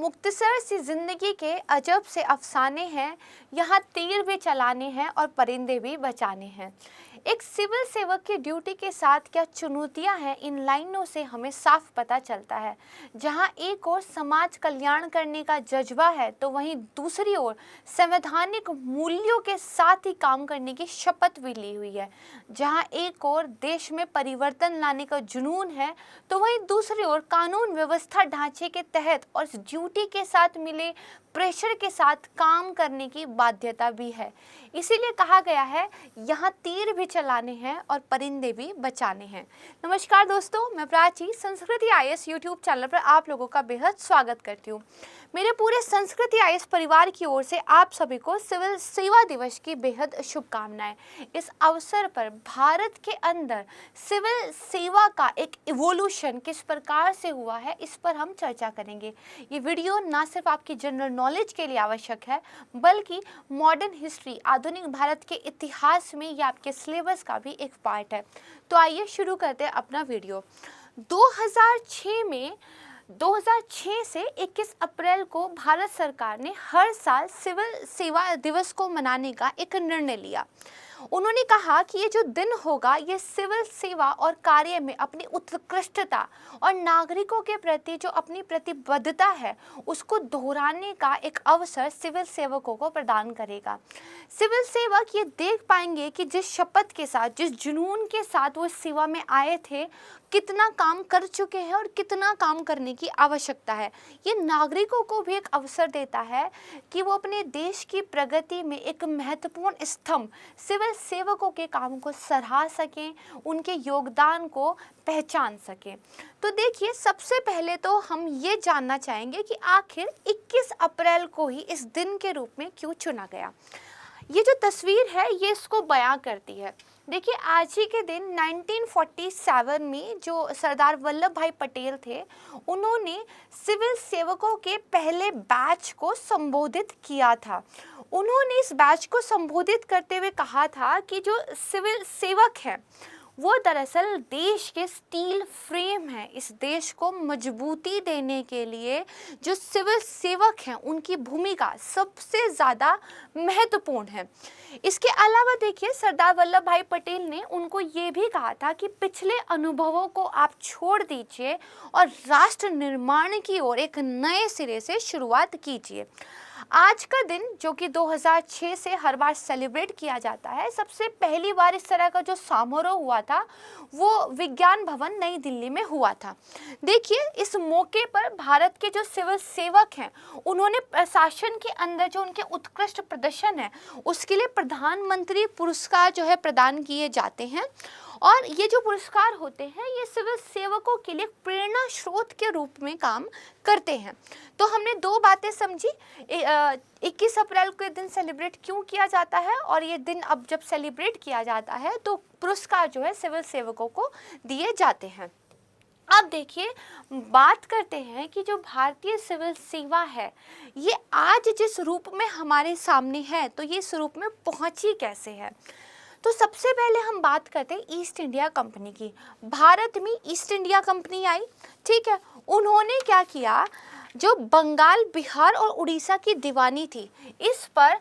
मुख्तसर सी जिंदगी के अजब से अफसाने हैं, यहाँ तीर भी चलाने हैं और परिंदे भी बचाने हैं। एक सिविल सेवक की ड्यूटी के साथ क्या चुनौतियां हैं, इन लाइनों से हमें साफ पता चलता है। जहां एक ओर समाज कल्याण करने का जज्बा है, तो वहीं दूसरी ओर संवैधानिक मूल्यों के साथ ही काम करने की शपथ भी ली हुई है। जहां एक ओर देश में परिवर्तन लाने का जुनून है, तो वहीं दूसरी ओर कानून व्यवस्था ढांचे के तहत और इस ड्यूटी के साथ मिले प्रेशर के साथ काम करने की बाध्यता भी है। इसीलिए कहा गया है, यहाँ तीर भी चलाने हैं और परिंदे भी बचाने हैं। नमस्कार दोस्तों, मैं प्राची संस्कृति आईएएस यूट्यूब चैनल पर आप लोगों का बेहद स्वागत करती हूँ। मेरे पूरे संस्कृति आईएएस परिवार की ओर से आप सभी को सिविल सेवा दिवस की बेहद शुभकामनाएं। इस अवसर पर भारत के अंदर सिविल सेवा का एक इवोल्यूशन किस प्रकार से हुआ है, इस पर हम चर्चा करेंगे। ये वीडियो ना सिर्फ आपकी जनरल नॉलेज के लिए आवश्यक है, बल्कि मॉडर्न हिस्ट्री, आधुनिक भारत के इतिहास में ये आपके सिलेबस का भी एक पार्ट है। तो आइए शुरू करते हैं अपना वीडियो। 2006 से 21 अप्रैल को भारत सरकार ने हर साल सिविल सेवा दिवस को मनाने का एक निर्णय लिया। उन्होंने कहा कि ये जो दिन होगा, ये सिविल सेवा और कार्य में अपनी उत्कृष्टता और नागरिकों के प्रति जो अपनी प्रतिबद्धता है, उसको दोहराने का एक अवसर सिविल सेवकों को प्रदान करेगा। सिविल सेवक ये देख पाएंगे कि जिस शपथ के साथ, जिस जुनून के साथ वो सेवा में आए थे, कितना काम कर चुके हैं और कितना काम करने की आवश्यकता है। ये नागरिकों को भी एक अवसर देता है कि वो अपने देश की प्रगति में एक महत्वपूर्ण स्तंभ सिविल सेवकों के काम को सराह सकें, उनके योगदान को पहचान सकें। तो देखिए, सबसे पहले तो हम ये जानना चाहेंगे कि आखिर 21 अप्रैल को ही इस दिन के रूप में क्यों चुना गया। ये जो तस्वीर है, ये इसको बयां करती है। देखिए, आज ही के दिन 1947 में जो सरदार वल्लभ भाई पटेल थे, उन्होंने सिविल सेवकों के पहले बैच को संबोधित किया था। उन्होंने इस बैच को संबोधित करते हुए कहा था कि जो सिविल सेवक हैं, वो दरअसल देश के स्टील फ्रेम है। इस देश को मजबूती देने के लिए जो सिविल सेवक हैं, उनकी भूमिका सबसे ज़्यादा महत्वपूर्ण है। इसके अलावा देखिए, सरदार वल्लभ भाई पटेल ने उनको ये भी कहा था कि पिछले अनुभवों को आप छोड़ दीजिए और राष्ट्र निर्माण की ओर एक नए सिरे से शुरुआत कीजिए। आज का दिन, जो कि 2006 से हर बार सेलिब्रेट किया जाता है, सबसे पहली बार इस तरह का जो समारोह हुआ था, वो विज्ञान भवन नई दिल्ली में हुआ था। देखिए, इस मौके पर भारत के जो सिविल सेवक हैं, उन्होंने प्रशासन के अंदर जो उनके उत्कृष्ट प्रदर्शन है, उसके लिए प्रधानमंत्री पुरस्कार जो है प्रदान किए जाते हैं। और ये जो पुरस्कार होते हैं, ये सिविल सेवकों के लिए प्रेरणा स्रोत के रूप में काम करते हैं। तो हमने दो बातें समझी, 21 अप्रैल को ये दिन सेलिब्रेट क्यों किया जाता है, और ये दिन अब जब सेलिब्रेट किया जाता है तो पुरस्कार जो है सिविल सेवकों को दिए जाते हैं। अब देखिए, बात करते हैं कि जो भारतीय सिविल सेवा है, ये आज जिस रूप में हमारे सामने है, तो ये इस रूप में पहुंची कैसे है। तो सबसे पहले हम बात करते हैं ईस्ट इंडिया कंपनी की। भारत में ईस्ट इंडिया कंपनी आई, ठीक है। उन्होंने क्या किया, जो बंगाल, बिहार और उड़ीसा की दीवानी थी, इस पर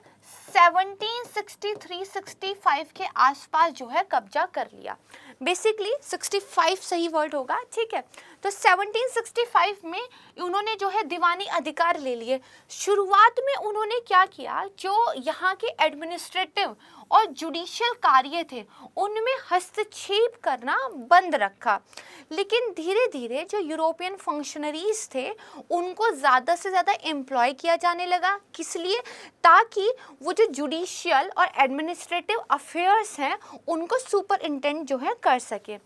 1763-65 के आसपास जो है कब्जा कर लिया। बेसिकली 65 सही वर्ड होगा, ठीक है। तो 1765 में उन्होंने जो है दीवानी अधिकार ले लिए। शुरुआत में उन्होंने क्या किया, जो यहाँ के एडमिनिस्ट्रेटिव और जुडिशियल कार्य थे, उनमें हस्तक्षेप करना बंद रखा। लेकिन धीरे धीरे जो यूरोपियन फंक्शनरीज थे, उनको ज़्यादा से ज़्यादा एम्प्लॉय किया जाने लगा। किस लिए? ताकि वो जो जुडिशियल और एडमिनिस्ट्रेटिव अफेयर्स हैं, उनको सुपरिंटेंड जो है कर सके।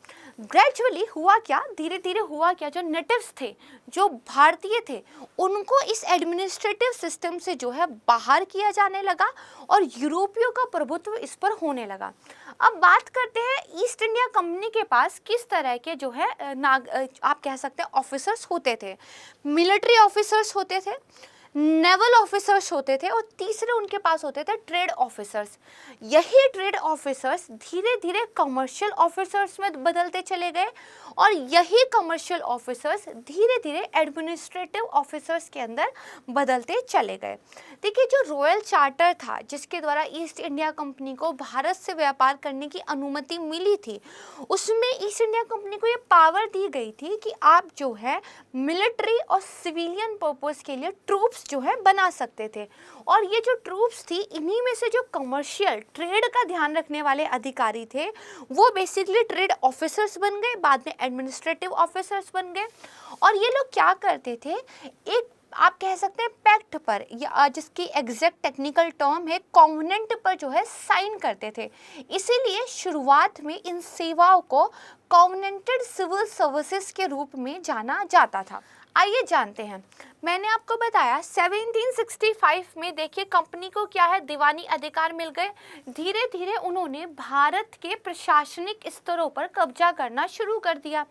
ग्रेजुअली हुआ क्या, धीरे धीरे हुआ क्या, जो नेटिव्स थे, जो भारतीय थे, उनको इस एडमिनिस्ट्रेटिव सिस्टम से जो है बाहर किया जाने लगा और यूरोपियों का प्रभुत्व इस पर होने लगा। अब बात करते हैं ईस्ट इंडिया कंपनी के पास किस तरह के जो है आप कह सकते हैं ऑफिसर्स होते थे। मिलिट्री ऑफिसर्स होते थे, नेवल ऑफिसर्स होते थे और तीसरे उनके पास होते थे ट्रेड ऑफिसर्स। यही ट्रेड ऑफिसर्स धीरे धीरे कमर्शियल ऑफिसर्स में बदलते चले गए और यही कमर्शियल ऑफिसर्स धीरे धीरे एडमिनिस्ट्रेटिव ऑफिसर्स के अंदर बदलते चले गए। देखिए, जो रॉयल चार्टर था जिसके द्वारा ईस्ट इंडिया कंपनी को भारत से व्यापार करने की अनुमति मिली थी, उसमें ईस्ट इंडिया कंपनी को ये पावर दी गई थी कि आप जो है मिलिट्री और सिविलियन पर्पस के लिए ट्रूप्स जो है बना सकते थे। और ये जो ट्रूप्स थी, इन्हीं में से जो कमर्शियल ट्रेड का ध्यान रखने वाले अधिकारी थे वो बेसिकली ट्रेड ऑफिसर्स बन गए, बाद में एडमिनिस्ट्रेटिव ऑफिसर्स बन गए। और ये लोग क्या करते थे, एक आप कह सकते हैं पैक्ट पर, या जिसकी एग्जैक्ट टेक्निकल टर्म है कॉन्वेनेंट पर जो है साइन करते थे। इसीलिए शुरुआत में इन सेवाओं को कॉन्वेनेंटेड सिविल सर्विसेज के रूप में जाना जाता था। आइए जानते हैं। मैंने आपको बताया 1765 में देखिए कंपनी को क्या है, दीवानी अधिकार मिल गए। धीरे धीरे उन्होंने भारत के प्रशासनिक स्तरों पर कब्जा करना शुरू कर दिया।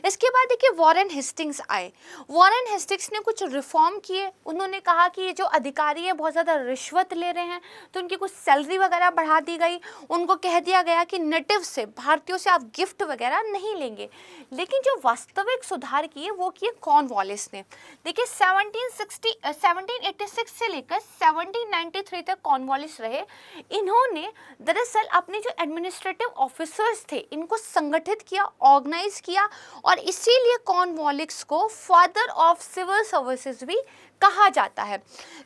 इसके बाद देखिए वॉरेन हेस्टिंग्स आए। वॉरेन हेस्टिंग्स ने कुछ रिफॉर्म किए। उन्होंने कहा कि ये जो अधिकारी है बहुत ज़्यादा रिश्वत ले रहे हैं, तो उनकी कुछ सैलरी वगैरह बढ़ा दी गई। उनको कह दिया गया कि नेटिव से, भारतीयों से आप गिफ्ट वगैरह नहीं लेंगे। लेकिन जो वास्तविक सुधार किए वो किए कॉर्नवालिस ने। देखिए 1786 से लेकर 1793 तक कॉर्नवालिस रहे। इन्होंने दरअसल अपने जो एडमिनिस्ट्रेटिव ऑफिसर्स थे इनको संगठित किया, ऑर्गेनाइज किया, और इसीलिए कॉर्नवालिस को फादर ऑफ सिविल सर्विसेज भी कहा जाता है।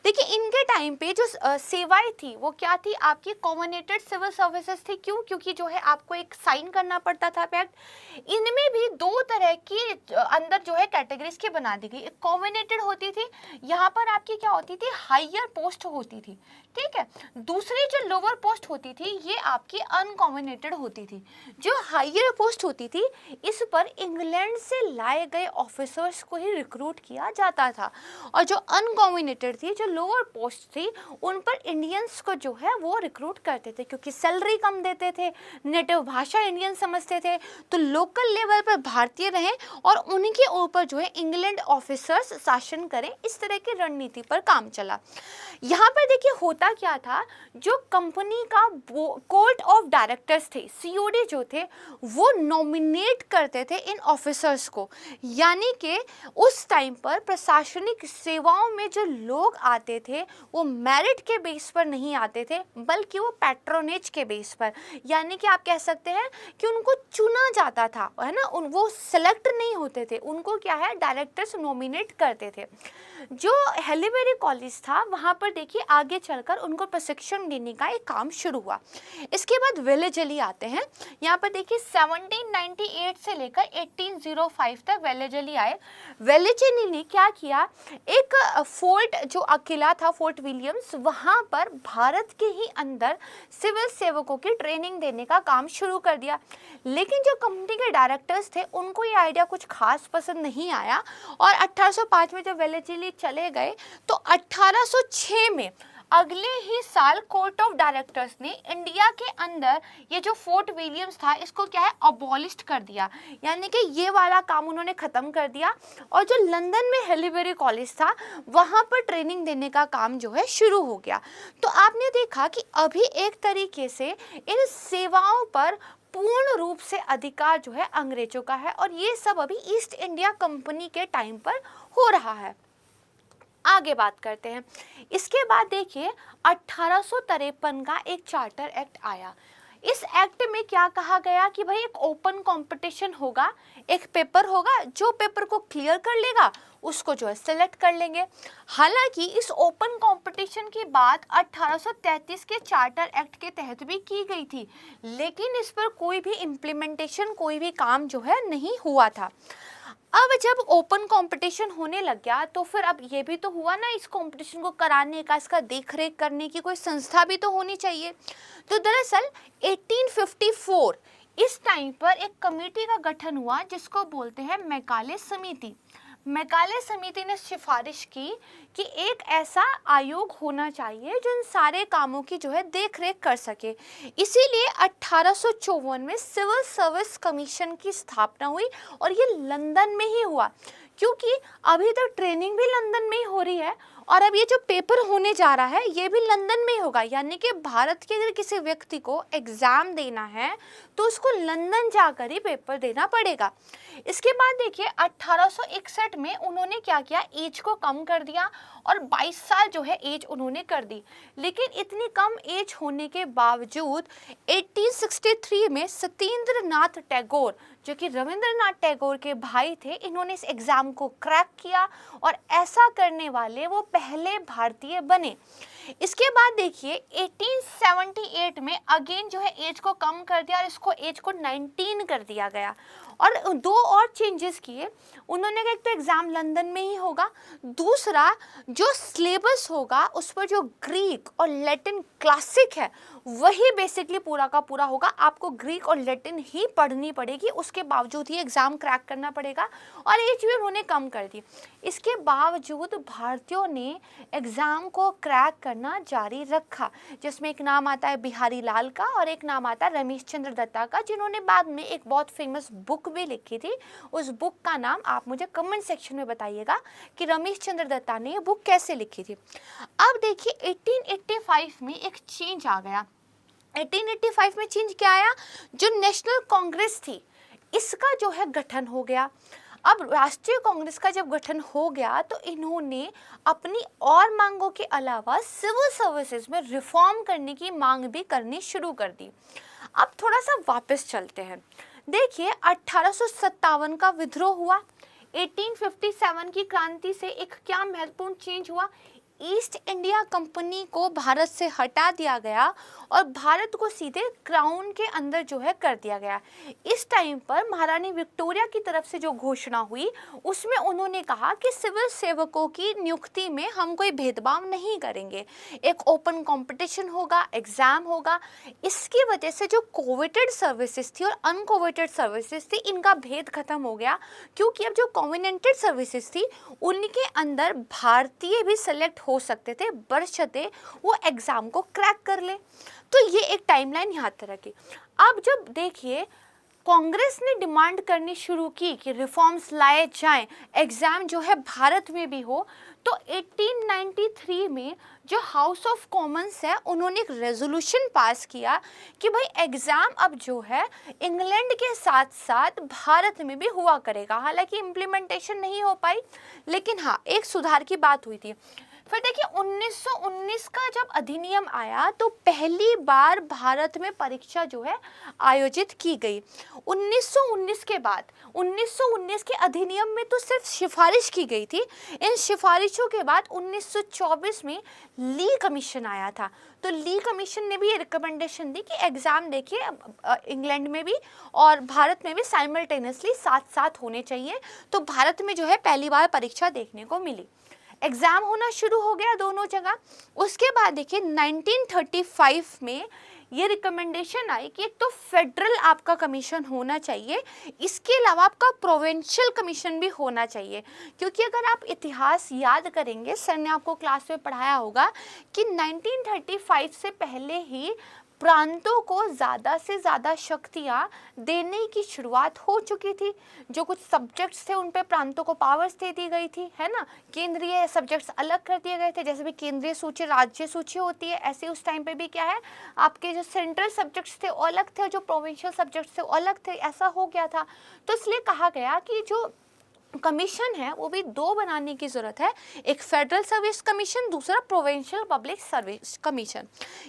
देखिए इनके टाइम पे जो सेवाएं थी वो क्या थी, आपकी कॉम्बिनेटेड सिविल सर्विसेज थी। क्यों? क्योंकि जो है आपको एक साइन करना पड़ता था पैक्ट। इनमें भी दो तरह की अंदर जो है कैटेगरीज की बना दी गई। एक कॉम्बिनेटेड होती थी, यहाँ पर आपकी क्या होती थी, हायर पोस्ट होती थी, ठीक है। दूसरी जो लोअर पोस्ट होती थी ये आपकी अनकॉम्बिनेटेड होती थी। जो हायर पोस्ट होती थी इस पर इंग्लैंड से लाए गए ऑफिसर्स को ही रिक्रूट किया जाता था, और जो अनकॉम्बिनेटेड थी, जो लोअर पोस्ट थी, उन पर इंडियंस को जो है वो रिक्रूट करते थे, क्योंकि सैलरी कम देते थे, नेटिव भाषा इंडियन समझते थे, तो लोकल लेवल पर भारतीय रहें और उनके ऊपर जो है इंग्लैंड ऑफिसर्स शासन करें, इस तरह की रणनीति पर काम चला। यहाँ पर देखिए होता क्या था, जो कंपनी का कोर्ट ऑफ डायरेक्टर्स थे, सीओडी जो थे, वो नॉमिनेट करते थे इन ऑफिसर्स को। यानी कि उस टाइम पर प्रशासनिक सेवाओं में जो लोग आते थे वो मेरिट के बेस पर नहीं आते थे, बल्कि वो पैट्रोनेज के बेस पर, यानी कि आप कह सकते हैं कि उनको चुना जाता था, है ना। वो सेलेक्ट नहीं होते थे, उनको क्या है डायरेक्टर्स नॉमिनेट करते थे। जो हेलीबेरी कॉलेज था वहाँ पर देखिए आगे चलकर उनको प्रशिक्षण देने का एक काम शुरू हुआ। इसके बाद वेलेजली आते हैं। यहाँ पर देखिए 1798 से लेकर 1805 तक वेलेजली आए। वेलेजली ने क्या किया, एक फोर्ट जो किला था फोर्ट विलियम्स, वहाँ पर भारत के ही अंदर सिविल सेवकों की ट्रेनिंग देने का काम शुरू कर दिया। लेकिन जो कंपनी के डायरेक्टर्स थे उनको ये आइडिया कुछ खास पसंद नहीं आया, और 1805 में जब वेलेजली चले गए तो 1806 में अगले ही साल कोर्ट ऑफ डायरेक्टर्स ने इंडिया के अंदर ये जो फोर्ट विलियम्स था इसको क्या है अबॉलिश कर दिया, यानी कि ये वाला काम उन्होंने ख़त्म कर दिया। और जो लंदन में हेलीबेरी कॉलेज था वहाँ पर ट्रेनिंग देने का काम जो है शुरू हो गया। तो आपने देखा कि अभी एक तरीके से इन सेवाओं पर पूर्ण रूप से अधिकार जो है अंग्रेजों का है, और ये सब अभी ईस्ट इंडिया कंपनी के टाइम पर हो रहा है। आगे बात करते हैं। इसके बाद देखिए 1853 का एक चार्टर एक्ट आया। इस एक्ट में क्या कहा गया कि भाई एक ओपन कंपटीशन होगा, एक पेपर होगा, जो पेपर को क्लियर कर लेगा उसको जो है सिलेक्ट कर लेंगे। हालांकि इस ओपन कंपटीशन की बात 1833 के चार्टर एक्ट के तहत भी की गई थी, लेकिन इस पर कोई भी इम्प्लीमेंटेशन, कोई भी काम जो है नहीं हुआ था। अब जब ओपन कंपटीशन होने लग गया तो फिर अब ये भी तो हुआ ना, इस कंपटीशन को कराने का, इसका देखरेख करने की कोई संस्था भी तो होनी चाहिए। तो दरअसल 1854 इस टाइम पर एक कमेटी का गठन हुआ जिसको बोलते हैं मैकाले समिति। मैकाले समिति ने सिफारिश की कि एक ऐसा आयोग होना चाहिए जो इन सारे कामों की जो है देखरेख कर सके। इसीलिए 1854 में सिविल सर्विस कमीशन की स्थापना हुई, और ये लंदन में ही हुआ, क्योंकि अभी तक ट्रेनिंग भी लंदन में ही हो रही है और अब ये जो पेपर होने जा रहा है ये भी लंदन में ही होगा, यानी कि भारत के अगर किसी व्यक्ति को एग्जाम देना है तो उसको लंदन जाकर ही पेपर देना पड़ेगा। इसके बाद देखिए 1861 में उन्होंने क्या किया, एज को कम कर दिया और 22 साल जो है एज उन्होंने कर दी। लेकिन इतनी कम एज होने के बावजूद 1863 में सत्येंद्र नाथ टैगोर, जो कि रविंद्रनाथ टैगोर के भाई थे, इन्होंने इस एग्जाम को क्रैक किया और ऐसा करने वाले वो पहले भारतीय बने। इसके बाद देखिए 1878 में अगेन जो है एज को कम कर दिया और इसको एज को 19 कर दिया गया और दो और चेंजेस किए उन्होंने कहा, एक तो एग्जाम लंदन में ही होगा, दूसरा जो सिलेबस होगा उस पर जो ग्रीक और लैटिन क्लासिक है वही बेसिकली पूरा का पूरा होगा। आपको ग्रीक और लैटिन ही पढ़नी पड़ेगी, उसके बावजूद ही एग्जाम क्रैक करना पड़ेगा और एज भी उन्होंने कम कर दी। इसके बावजूद भारतीयों ने एग्जाम को क्रैक करना जारी रखा, जिसमें एक नाम आता है बिहारी लाल का और एक नाम आता है रमेश चंद्र दत्ता का, जिन्होंने बाद में एक बहुत फेमस बुक भी लिखी थी। उस बुक का नाम आप मुझे कमेंट सेक्शन में बताइएगा कि रमेश चंद्र दत्ता ने ये बुक कैसे लिखी थी। अब देखिए 1885 में एक चेंज आ गया। 1885 में चेंज क्या आया, जो नेशनल कांग्रेस थी इसका जो है गठन हो गया। अब राष्ट्रीय कांग्रेस का जब गठन हो गया तो इन्होंने अपनी और मांगों के अलावा सिविल सर्विसेज में रिफॉर्म करने की मांग भी करनी शुरू कर दी। अब थोड़ा सा वापस चलते हैं। देखिए 1857 का विद्रोह हुआ, 1857 की क्रांति से एक क्या महत्वपूर्ण चेंज हुआ, ईस्ट इंडिया कंपनी को भारत से हटा दिया गया और भारत को सीधे क्राउन के अंदर जो है कर दिया गया। इस टाइम पर महारानी विक्टोरिया की तरफ से जो घोषणा हुई उसमें उन्होंने कहा कि सिविल सेवकों की नियुक्ति में हम कोई भेदभाव नहीं करेंगे, एक ओपन कंपटीशन होगा, एग्जाम होगा। इसकी वजह से जो कोवेटेड सर्विसेज थी और अनकोवेटेड सर्विसेज थी इनका भेद खत्म हो गया, क्योंकि अब जो कॉम्बिनेटेड सर्विसेज थी उनके अंदर भारतीय भी सेलेक्ट हो सकते थे बशर्ते वो एग्जाम को क्रैक कर ले। तो ये एक टाइमलाइन यहाँ तरह की। अब जब देखिए कांग्रेस ने डिमांड करनी शुरू की कि रिफॉर्म्स लाए जाएं, एग्जाम जो है भारत में भी हो, तो 1893 में जो हाउस ऑफ कॉमन्स है उन्होंने एक रेजोल्यूशन पास किया कि भाई एग्जाम अब जो है इंग्लैंड के साथ साथ भारत में भी हुआ करेगा। हालांकि इम्प्लीमेंटेशन नहीं हो पाई, लेकिन हाँ एक सुधार की बात हुई थी। फिर देखिए 1919 का जब अधिनियम आया तो पहली बार भारत में परीक्षा जो है आयोजित की गई। 1919 के बाद 1919 के अधिनियम में तो सिर्फ सिफारिश की गई थी। इन सिफारिशों के बाद 1924 में ली कमीशन आया था। तो ली कमीशन ने भी ये रिकमेंडेशन दी कि एग्ज़ाम देखिए इंग्लैंड में भी और भारत में भी साइमल्टेनियसली साथ साथ होने चाहिए। तो भारत में जो है पहली बार परीक्षा देखने को मिली, एग्ज़ाम होना शुरू हो गया दोनों जगह। उसके बाद देखिए 1935 में ये रिकमेंडेशन आई कि एक तो फेडरल आपका कमीशन होना चाहिए, इसके अलावा आपका प्रोविंशियल कमीशन भी होना चाहिए। क्योंकि अगर आप इतिहास याद करेंगे, सर ने आपको क्लास में पढ़ाया होगा कि 1935 से पहले ही प्रांतों को ज़्यादा से ज़्यादा शक्तियाँ देने की शुरुआत हो चुकी थी। जो कुछ सब्जेक्ट्स थे उन पे प्रांतों को पावर्स दे दी गई थी, है ना। केंद्रीय सब्जेक्ट्स अलग कर दिए गए थे, जैसे भी केंद्रीय सूची राज्य सूची होती है, ऐसे उस टाइम पे भी क्या है आपके जो सेंट्रल सब्जेक्ट्स थे वो अलग थे, जो प्रोविंशियल सब्जेक्ट्स थे वो अलग थे, ऐसा हो गया था। तो इसलिए कहा गया कि जो कमीशन है वो भी दो बनाने की ज़रूरत है, एक फेडरल सर्विस कमीशन, दूसरा प्रोविंशियल पब्लिक सर्विस कमीशन।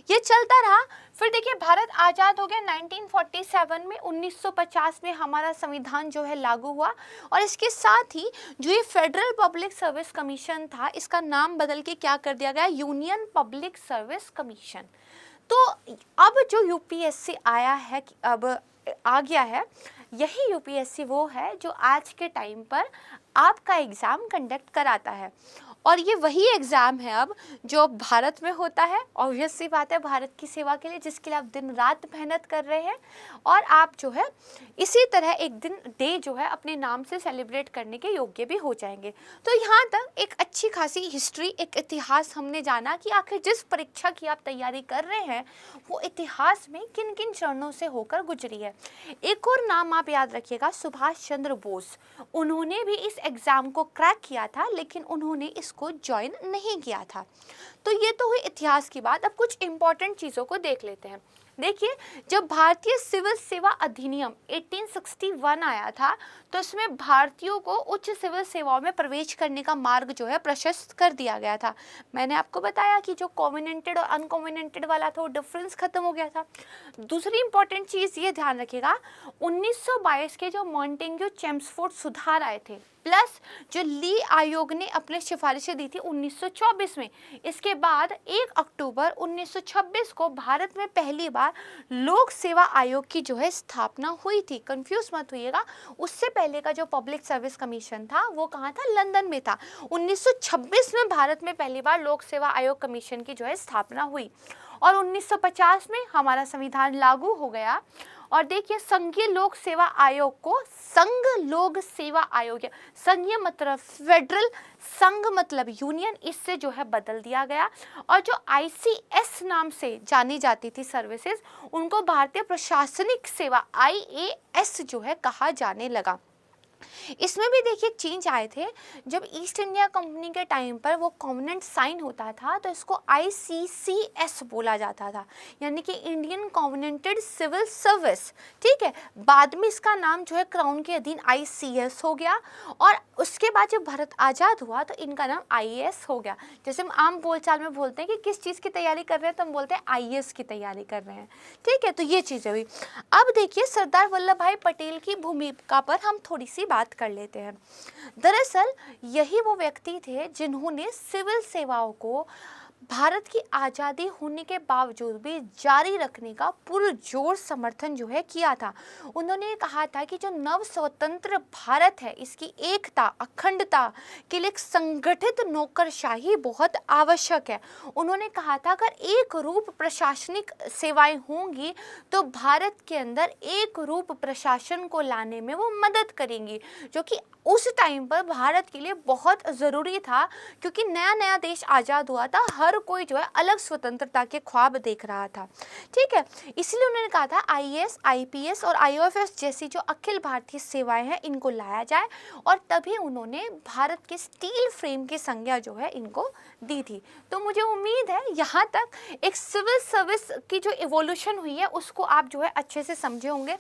ये चलता रहा। फिर देखिए भारत आज़ाद हो गया 1947 में। 1950 में हमारा संविधान जो है लागू हुआ और इसके साथ ही जो ये फेडरल पब्लिक सर्विस कमीशन था इसका नाम बदल के क्या कर दिया गया, यूनियन पब्लिक सर्विस कमीशन। तो अब जो यूपीएससी आया है, अब आ गया है, यही यूपीएससी वो है जो आज के टाइम पर आपका एग्ज़ाम कंडक्ट कराता है। और ये वही एग्ज़ाम है अब जो भारत में होता है। ऑब्वियस सी बात है, भारत की सेवा के लिए, जिसके लिए आप दिन रात मेहनत कर रहे हैं और आप जो है इसी तरह एक दिन डे जो है अपने नाम से सेलिब्रेट करने के योग्य भी हो जाएंगे। तो यहाँ तक एक अच्छी खासी हिस्ट्री, एक इतिहास हमने जाना कि आखिर जिस परीक्षा की आप तैयारी कर रहे हैं वो इतिहास में किन किन चरणों से होकर गुजरी है। एक और नाम आप याद रखिएगा, सुभाष चंद्र बोस। उन्होंने भी इस एग्ज़ाम को क्रैक किया था, लेकिन उन्होंने इसको को ज्वाइन नहीं किया था। तो ये तो हुई इतिहास की बात। अब कुछ इंपॉर्टेंट चीज़ों को देख लेते हैं। देखिए, जब भारतीय सिविल सेवा अधिनियम 1861 आया था तो इसमें भारतीयों को उच्च सिविल सेवाओं में प्रवेश करने का मार्ग जो है प्रशस्त कर दिया गया था। मैंने आपको बताया कि जो कॉम्बिनेटेड और अनकॉम्बिनेटेड वाला था वो डिफरेंस खत्म हो गया था। दूसरी इंपॉर्टेंट चीज़ ये ध्यान रखिएगा, 1922 के जो मॉन्टेग्यू चेम्सफोर्ड सुधार आए थे प्लस जो ली आयोग ने अपने सिफारिशें दी थी 1924 में, इसके बाद 1 अक्टूबर 1926 को भारत में पहली बार लोक सेवा आयोग की जो है स्थापना हुई थी। कंफ्यूज मत होइएगा, उससे पहले का जो पब्लिक सर्विस कमीशन था वो कहाँ था, लंदन में था। 1926 में भारत में पहली बार लोक सेवा आयोग कमीशन की जो है स्थापना हुई और 1950 में हमारा संविधान लागू हो गया। और देखिए, संघीय लोक सेवा आयोग को संघ लोक सेवा आयोग, संघीय मतलब फेडरल, संघ मतलब यूनियन, इससे जो है बदल दिया गया। और जो ICS नाम से जानी जाती थी सर्विसेज, उनको भारतीय प्रशासनिक सेवा IAS जो है कहा जाने लगा। इसमें भी देखिए चेंज आए थे। जब ईस्ट इंडिया कंपनी के टाइम पर वो कॉन्वेनेंट साइन होता था तो इसको ICCS बोला जाता था, यानी कि इंडियन कॉन्वेनेंटेड सिविल सर्विस। ठीक है, बाद में इसका नाम जो है क्राउन के अधीन ICS हो गया और उसके बाद जब भारत आज़ाद हुआ तो इनका नाम IAS हो गया। जैसे हम आम बोलचाल में बोलते हैं कि किस चीज़ की तैयारी कर रहे हैं तो हम बोलते हैं IAS की तैयारी कर रहे हैं। ठीक है, तो ये चीज़ें हुई। अब देखिए, सरदार वल्लभ भाई पटेल की भूमिका पर हम थोड़ी सी बात कर लेते हैं। दरअसल यही वो व्यक्ति थे जिन्होंने सिविल सेवाओं को भारत की आज़ादी होने के बावजूद भी जारी रखने का पुरजोर समर्थन जो है किया था। उन्होंने कहा था कि जो नव स्वतंत्र भारत है, इसकी एकता अखंडता के लिए एक संगठित नौकरशाही बहुत आवश्यक है। उन्होंने कहा था अगर एक रूप प्रशासनिक सेवाएं होंगी तो भारत के अंदर एक रूप प्रशासन को लाने में वो मदद करेंगी, जो कि उस टाइम पर भारत के लिए बहुत ज़रूरी था, क्योंकि नया नया देश आज़ाद हुआ था, हर कोई जो है अलग स्वतंत्रता के ख्वाब देख रहा था। ठीक है, इसलिए उन्होंने कहा था IAS, IPS और IOFS जैसी जो अखिल भारतीय सेवाएं हैं इनको लाया जाए, और तभी उन्होंने भारत के स्टील फ्रेम की संज्ञा जो है इनको दी थी। तो मुझे उम्मीद है यहाँ तक एक सिविल सर्विस की जो इवोल्यूशन हुई है उसको आप जो है अच्छे से समझे होंगे।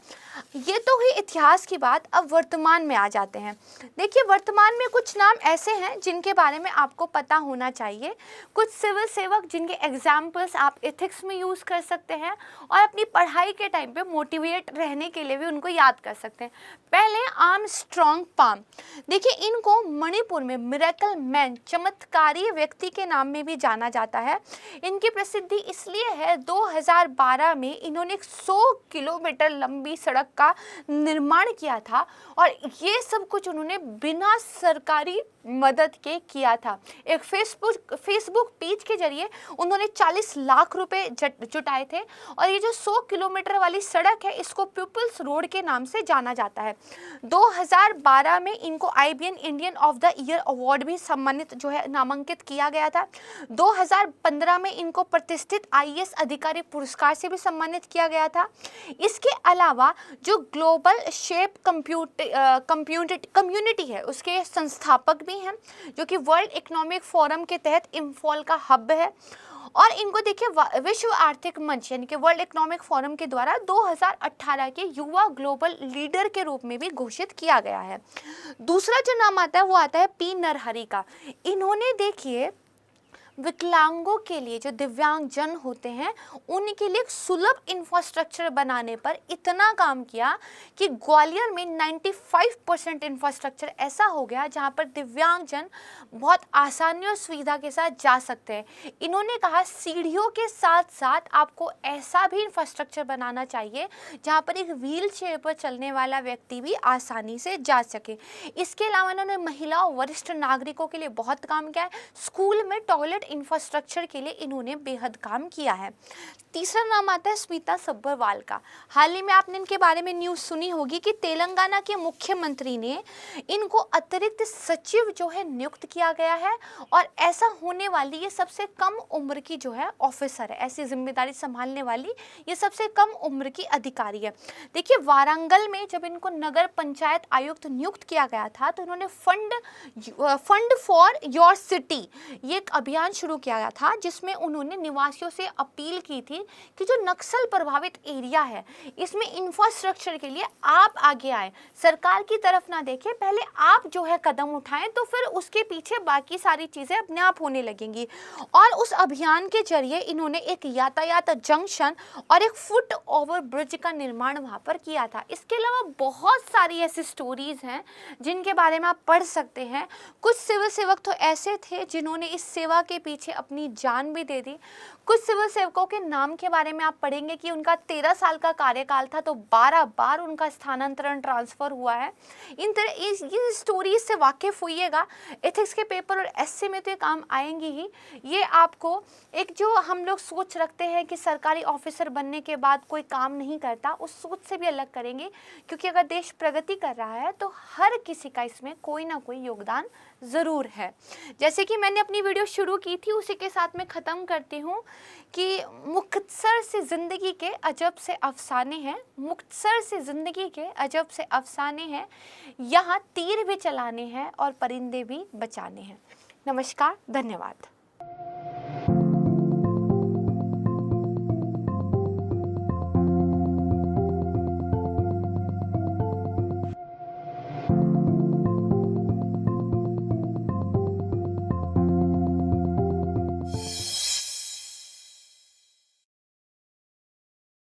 ये तो हुई इतिहास की बात। अब वर्तमान में आ जाते हैं। देखिए, वर्तमान में कुछ नाम ऐसे हैं जिनके बारे में आपको पता होना चाहिए। कुछ सिविल सेवक जिनके एग्जाम्पल्स आप एथिक्स में यूज़ कर सकते हैं और अपनी पढ़ाई के टाइम पे मोटिवेट रहने के लिए भी उनको याद कर सकते हैं। पहले आर्मस्ट्रॉन्ग पाम। देखिए, इनको मणिपुर में मिरेकल मैन, चमत्कारी व्यक्ति के नाम में भी जाना जाता है। इनकी प्रसिद्धि इसलिए है 2012 में इन्होंने 100 किलोमीटर लंबी सड़क का निर्माण किया था और ये सब कुछ उन्होंने बिना सरकारी मदद के किया था। एक फेसबुक पेज के जरिए उन्होंने 40 लाख रुपए जुटाए थे और ये जो 100 किलोमीटर वाली सड़क है इसको पीपल्स रोड के नाम से जाना जाता है। 2012 में इनको IBN Indian of the year award भी सम्मानित जो है नामांकित किया गया था। 2015 में इनको प्रतिष्ठित IAS अधिकारी पुरस्कार से भी सम्मानित किया गया था। इसके अलावा जो ग्लोबल शेप कम्युनिटी है उसके संस्थापक भी हैं, जो कि वर्ल्ड इकोनॉमिक फोरम के तहत इम्फॉल का हब है। और इनको देखिए विश्व आर्थिक मंच यानी कि वर्ल्ड इकोनॉमिक फोरम के द्वारा 2018 के युवा ग्लोबल लीडर के रूप में भी घोषित किया गया है। दूसरा जो नाम आता है वो आता है P नरहरि का। इन्होंने देखिए विकलांगों के लिए, जो दिव्यांग जन होते हैं उनके लिए एक सुलभ इंफ्रास्ट्रक्चर बनाने पर इतना काम किया कि ग्वालियर में 95% इंफ्रास्ट्रक्चर ऐसा हो गया जहां पर दिव्यांग जन बहुत आसानी और सुविधा के साथ जा सकते हैं। इन्होंने कहा सीढ़ियों के साथ साथ आपको ऐसा भी इंफ्रास्ट्रक्चर बनाना चाहिए जहां पर एक व्हील चेयर पर चलने वाला व्यक्ति भी आसानी से जा सके। इसके अलावा इन्होंने महिलाओं, वरिष्ठ नागरिकों के लिए बहुत काम किया है। स्कूल में टॉयलेट इंफ्रास्ट्रक्चर के लिए इन्होंने बेहद काम किया है। तीसरा नाम आता है स्मिता सब्बरवाल का। हाल ही में आपने इनके बारे में न्यूज़ सुनी होगी कि तेलंगाना के मुख्यमंत्री ने इनको अतिरिक्त सचिव जो है नियुक्त किया गया है, और ऐसा होने वाली ये सबसे कम उम्र की जो है ऑफिसर है, ऐसी जिम्मेदारी संभालने वाली ये सबसे कम उम्र की अधिकारी है। देखिए, वारंगल में जब इनको नगर पंचायत आयुक्त नियुक्त किया गया था तो इन्होंने फंड फॉर योर सिटी ये एक अभियान शुरू किया गया था, जिसमें उन्होंने निवासियों से अपील की थी कि जो नक्सल प्रभावित एरिया है इसमें इंफ्रास्ट्रक्चर के लिए आप आगे आए, सरकार की तरफ ना देखें, पहले आप जो है कदम उठाएं तो फिर उसके पीछे बाकी सारी चीज़ें अपने आप होने लगेंगी। और उस अभियान के जरिए इन्होंने एक यातायात जंक्शन और एक फुट ओवर ब्रिज का निर्माण वहाँ पर किया था। इसके अलावा बहुत सारी ऐसी स्टोरीज हैं जिनके बारे में आप पढ़ सकते हैं। कुछ सिविल सेवक तो ऐसे थे जिन्होंने इस सेवा के पीछे अपनी जान भी दे दी। कुछ सिविल सेवकों के नाम के बारे में आप पढ़ेंगे कि उनका 13 साल का कार्यकाल था तो 12 बार उनका स्थानांतरण ट्रांसफर हुआ है। इन स्टोरीज से वाकिफ होइएगा, एथिक्स के पेपर और एसए में तो ये काम आएंगी ही। ये आपको एक जो हम लोग सोच रखते हैं कि सरकारी ऑफिसर बनने के बाद कोई काम नहीं करता, उस सोच से भी अलग करेंगे, क्योंकि अगर देश प्रगति कर रहा है तो हर किसी का इसमें कोई ना कोई योगदान ज़रूर है। जैसे कि मैंने अपनी वीडियो शुरू की थी उसी के साथ मैं ख़त्म करती हूँ कि मुख्तसर से ज़िंदगी के अजब से अफसाने हैं, मुख्तसर से ज़िंदगी के अजब से अफसाने हैं, यहाँ तीर भी चलाने हैं और परिंदे भी बचाने हैं। नमस्कार, धन्यवाद।